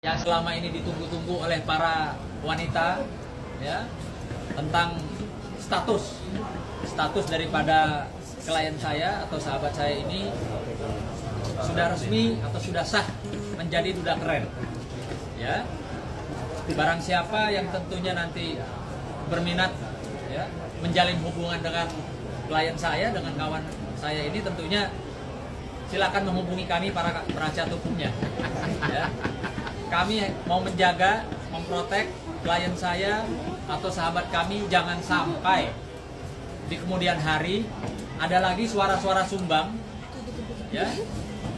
Yang selama ini ditunggu-tunggu oleh para wanita, ya, tentang status daripada klien saya atau sahabat saya ini sudah resmi atau sudah sah menjadi duda keren, ya. Barang siapa yang tentunya nanti berminat, ya, menjalin hubungan dengan klien saya, dengan kawan saya ini, tentunya silakan menghubungi kami para penasihat hukumnya, ya. Kami mau menjaga, memprotek klien saya atau sahabat kami jangan sampai di kemudian hari ada lagi suara-suara sumbang, ya,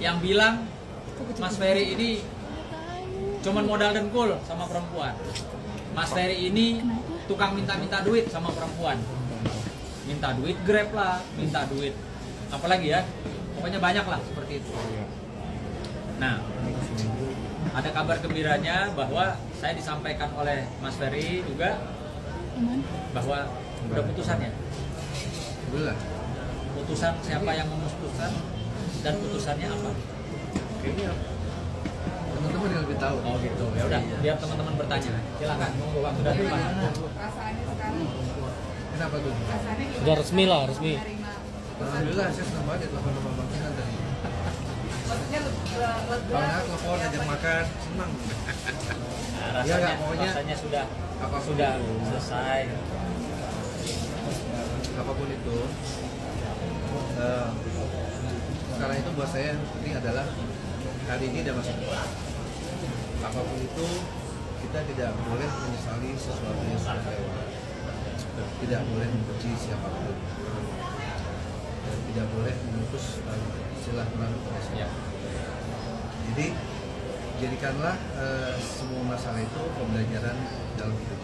yang bilang Mas Ferry ini cuman modal dengkul sama perempuan. Mas Ferry ini tukang minta-minta duit sama perempuan. Minta duit Grab lah, minta duit apalagi ya. Pokoknya banyak lah seperti itu. Nah, ada kabar gembiranya bahwa saya disampaikan oleh Mas Ferry juga bahwa udah putusannya. Belum. Putusan siapa yang memutuskan dan putusannya apa? Kayaknya teman-teman yang lebih tahu. Oh gitu. Ya udah, biar teman-teman bertanya. Silakan. Waktu dan tempat. Kenapa tuh? Udah resmi lah, resmi. Alhamdulillah saya senang banget ya telepon sama Bang Kinan tadi. Banyak telepon ajak makan, senang. Nah, Iya nggak, pokoknya rasanya sudah apapun sudah itu. selesai. Apapun itu, sekarang itu buat saya yang penting adalah hari ini dan masa depan. Apapun itu, kita tidak boleh menyesali sesuatu yang sudah lewat. Tidak boleh membenci siapapun. Dan tidak boleh memutus silaturahmi pada siapa. Jadi jadikanlah semua masalah itu pembelajaran dalam hidup.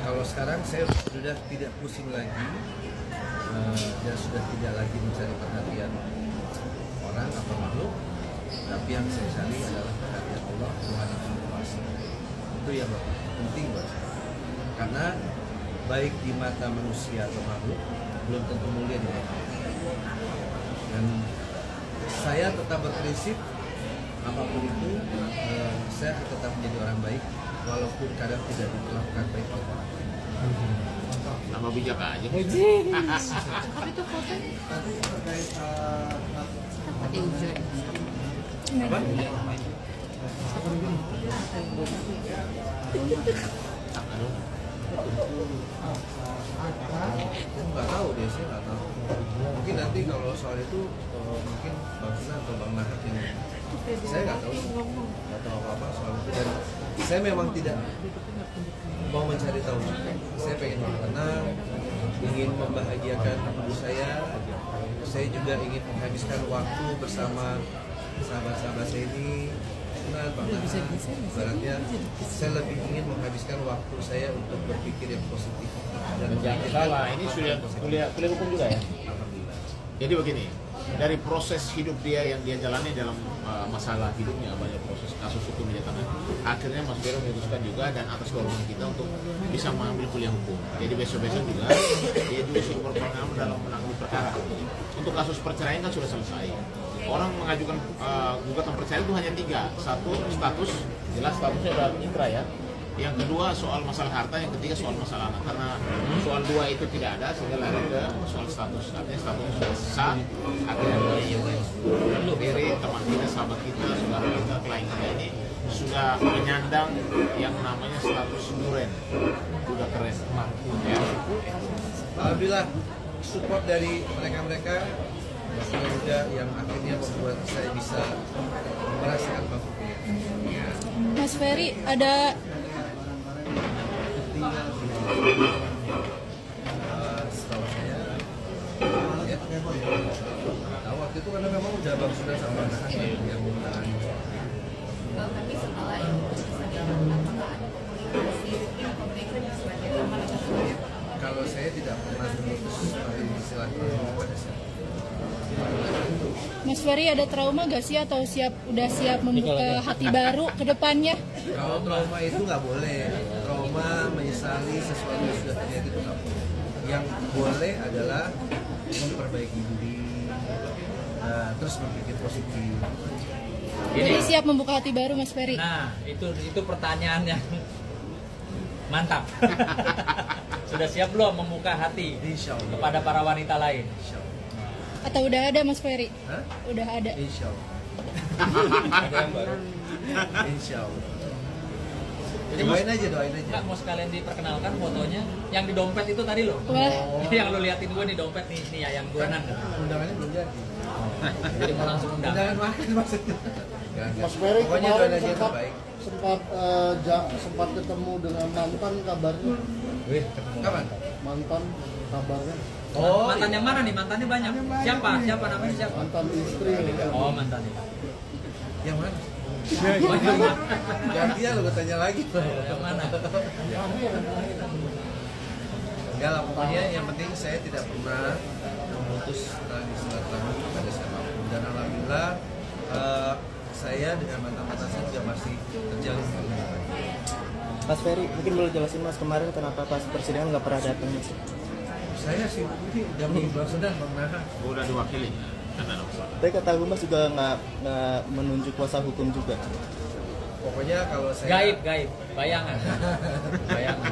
Kalau sekarang saya sudah tidak pusing lagi dan sudah tidak lagi mencari perhatian orang atau makhluk, tapi yang saya cari adalah perhatian Allah Tuhan yang Maha Kuasa. Itu yang penting buat saya. Karena baik di mata manusia atau makhluk belum tentu mulia di mata Allah. Dan saya tetap berprinsip apapun itu, saya akan tetap menjadi orang baik walaupun kadang tidak diperlakukan baik oleh orang. Nama bijak aja. Tapi itu fotonya Apa? Nggak tahu deh, saya nggak tahu. Mungkin nanti kalau soal itu mungkin Bang Sina atau Bang Nahat yang saya nggak tahu apa-apa soal itu. Dan saya memang tidak mau mencari tahu. Saya pengen orang tenang, ingin membahagiakan ibu saya. Saya juga ingin menghabiskan waktu bersama sahabat-sahabat saya ini. Nah, Bang Nahat, ibaratnya saya lebih ingin menghabiskan waktu saya untuk berpikir yang positif dan Jangan salah, ini sudah kuliah hukum juga ya. Alhamdulillah. Jadi begini, dari proses hidup dia yang dia jalani dalam masalah hidupnya, banyak proses kasus hukum dia tangani. Akhirnya Mas Vero memutuskan juga dan atas dorongan kita untuk bisa mengambil kuliah hukum. Jadi besok-besok juga dia juga sudah berpengalaman dalam menangani perkara. Untuk kasus perceraian kan sudah selesai. Orang mengajukan gugatan perceraian itu hanya 3. Satu, status, jelas statusnya sudah inkrah ya. Yang kedua soal masalah harta, yang ketiga soal masalah anak. Karena soal 2 itu tidak ada, sehingga lari ke soal status. Artinya statusnya sudah sah. Akhirnya Ferry, teman kita, sahabat kita, saudara kita, klien kita ini sudah menyandang yang namanya status duren, udah keren. Ya. Alhamdulillah support dari mereka-mereka juga yang akhirnya membuat saya bisa merasakan bangku kuliah. Mas Ferry ada Setahu saya ya, tahu waktu itu karena memang udah Bang Sudah sama anak yang mengenai. Tapi setelah itu apakah ada komunikasi Kalau saya tidak pernah memutus silaturahmi pada siapa. Mas Ferry ada trauma gak sih atau udah siap membuka hati baru ke depannya? Kalau trauma itu nggak boleh. Trauma menyesali sesuatu yang sudah terjadi itu nggak boleh. Yang boleh adalah memperbaiki diri, terus berpikir positif. Jadi siap membuka hati baru Mas Ferry. Nah, itu pertanyaan yang mantap. Sudah siap belum membuka hati Insya Allah. kepada para wanita lain? Insya Allah. Atau udah ada Mas Ferry? Hah? Udah ada. Insya Allah. Ada yang baru. Insya Allah. Jadi Doain aja. Nggak mau sekalian diperkenalkan fotonya yang di dompet itu tadi loh. Wah. Yang lu liatin gue di dompet nih ya yang buanan. Undangannya belum jadi. Jadi mau langsung undang. Undangan makan maksudnya. Mas Ferry Pokoknya kemarin doain aja yang terbaik. sempat ketemu dengan mantan kabarnya. Kapan? Mantan kabarnya. Oh, Mantan yang mana nih? Mantannya banyak. Siapa? Siapa namanya siapa? Mantan istri. Oh, mantannya. yang mana? Gantian lo gue tanya lagi. Yang mana? Enggak lah, pokoknya yang penting saya tidak pernah memutus tali silaturahmi kepada siapapun. Dan alhamdulillah saya dengan mantan-mantan saya juga masih terjalin. Mas Ferry, mungkin boleh jelasin Mas kemarin kenapa pas persidangan nggak pernah datang Mas? Saya sih ini udah mengibas sudah Bang Naha. Udah diwakili. Tapi kata Humas juga nggak menunjuk kuasa hukum juga. Pokoknya kalau saya Gaib, bayangan. Bayangan.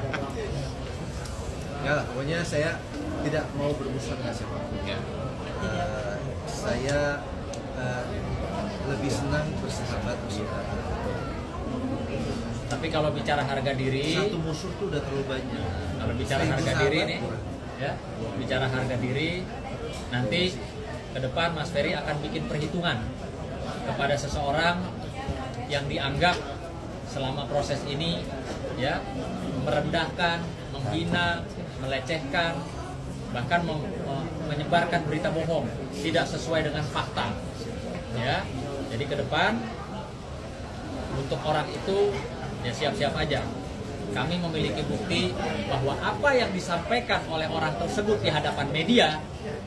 enggak lah, pokoknya saya tidak mau bermusuhan dengan siapapun. Ya. Saya lebih senang bersahabat bersaudara. Tapi kalau bicara harga diri, Satu musuh tuh udah terlalu banyak. kalau bicara Seribu harga sahabat diri nih, kurang. ya, bicara harga diri, nanti ke depan Mas Ferry akan bikin perhitungan kepada seseorang yang dianggap selama proses ini, ya, merendahkan, menghina, melecehkan, bahkan menyebarkan berita bohong, tidak sesuai dengan fakta, ya. Jadi ke depan untuk orang itu ya siap-siap aja. Kami memiliki bukti bahwa apa yang disampaikan oleh orang tersebut di hadapan media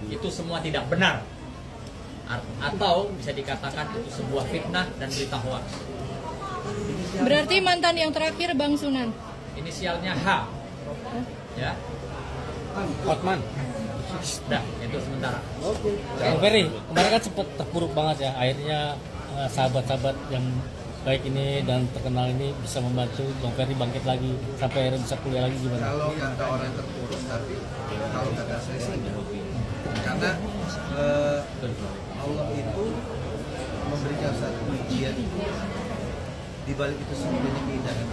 itu semua tidak benar. Atau bisa dikatakan itu sebuah fitnah dan berita hoax. Berarti mantan yang terakhir Bang Sunan. Inisialnya H. Ya. Hotman. Dah, itu sementara. Bang Ferry, kemarin kan sempat terpuruk banget ya. Akhirnya sahabat-sahabat yang baik ini dan terkenal ini bisa membantu Bang Ferry bangkit lagi sampai akhirnya bisa kuliah lagi gimana? Kalau kata orang terpuruk, tapi kalau kata saya sih enggak. Karena Allah itu memberikan satu ujian itu di balik itu semua banyak keindahan.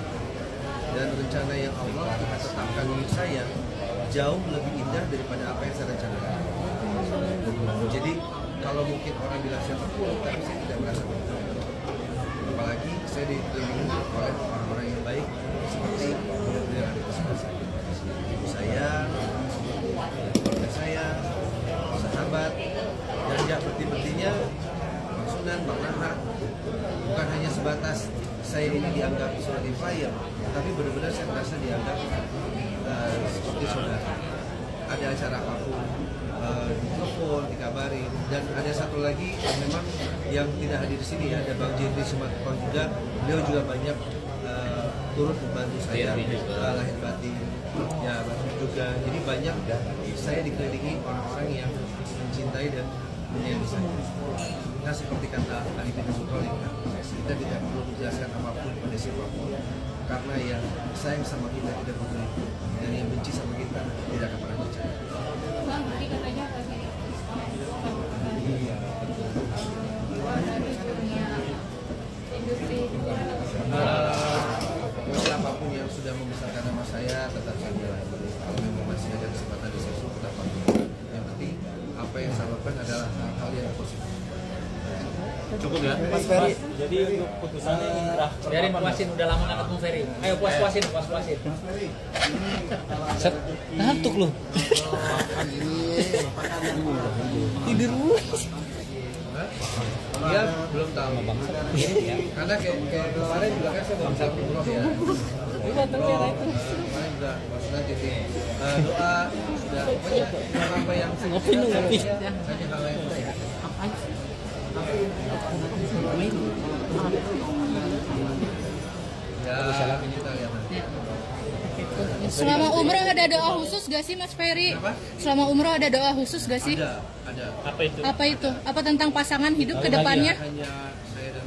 Dan rencana yang Allah kita tetapkan untuk saya jauh lebih indah daripada apa yang saya rencanakan. Jadi kalau mungkin orang bilang saya terpuruk, tapi saya tidak merasa terpuruk. Apalagi saya dikelilingi oleh orang-orang yang baik seperti beliau yang ada di sebelah saya. Ibu saya, keluarga saya, sahabat, dan yang berarti-berartinya Bang Sunan, Bang Naha, bukan hanya sebatas saya ini dianggap sebagai klien, tapi benar-benar saya merasa dianggap seperti saudara. Ada acara apapun, ditelepon, dikabari, dan ada satu lagi memang yang tidak hadir di sini ya, ada Bang Jendri Sumatera juga, beliau juga banyak turut membantu saya lahir batin, ya batin juga. Jadi banyak saya dikelilingi orang-orang yang mencintai dan menyayangi saya. Nah seperti kata Ali bin Abi Thalib, kita tidak perlu menjelaskan apapun pada siapapun, karena yang sayang sama kita tidak peduli, dan yang benci sama kita tidak akan pernah percaya. Bang, tadi katanya Pak Ferry Iya, industri Siapapun yang sudah membesarkan nama saya tetap saya bela. Kalau memang masih ada kesempatan di situ, tetap ambil. Yang penting apa yang saya lakukan adalah hal yang positif. Cukup ya. Mas Ferry, Jadi untuk putusannya inkrah. Biarin puasin, udah lama nggak ketemu Ferry. Ayo puasin. Set, ngantuk lu. Tidur lu. Dia belum tahu. Karena kayak kemarin juga kan saya baru satu blog ya. Kemarin juga maksudnya jadi doa sudah pokoknya apa yang Ngopi lu, ngopi. hanya hal yang ya. Ya, kita lihat nanti. Selama umroh ada doa khusus gak sih Mas Ferry? Kenapa? Selama umroh ada doa khusus gak sih? Ada. Apa itu? Apa itu? Apa tentang pasangan hidup ke Bahagia. depannya? Hanya saya dan